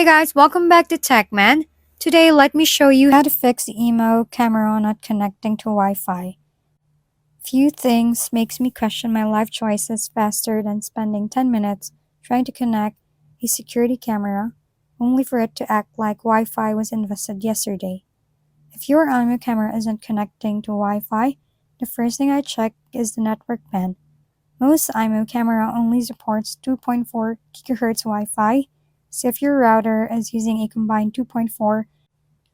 Hey guys, welcome back to TechMan. Today, let me show you how to fix the Imou camera not connecting to Wi-Fi. Few things makes me question my life choices faster than spending 10 minutes trying to connect a security camera, only for it to act like Wi-Fi was invested yesterday. If your Imou camera isn't connecting to Wi-Fi, the first thing I check is the network band. Most Imou camera only supports 2.4 GHz Wi-Fi, so if your router is using a combined 2.4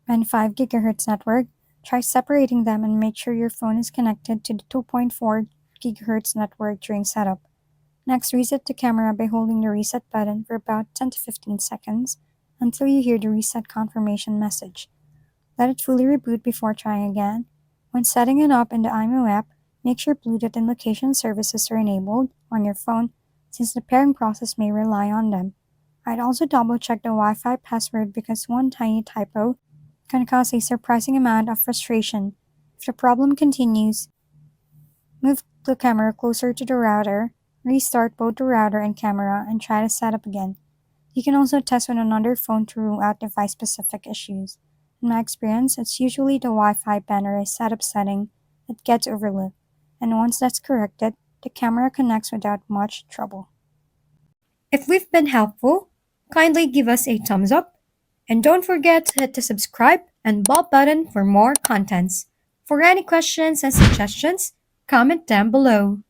and 5 GHz network, try separating them and make sure your phone is connected to the 2.4 GHz network during setup. Next, reset the camera by holding the reset button for about 10 to 15 seconds until you hear the reset confirmation message. Let it fully reboot before trying again. When setting it up in the Imou app, make sure Bluetooth and location services are enabled on your phone, since the pairing process may rely on them. I'd also double-check the Wi-Fi password because one tiny typo can cause a surprising amount of frustration. If the problem continues, move the camera closer to the router, restart both the router and camera, and try to set up again. You can also test with another phone to rule out device-specific issues. In my experience, it's usually the Wi-Fi band or a setup setting that gets overlooked, and once that's corrected, the camera connects without much trouble. If we've been helpful, kindly give us a thumbs up, and don't forget to hit the subscribe and bell button for more contents. For any questions and suggestions, comment down below.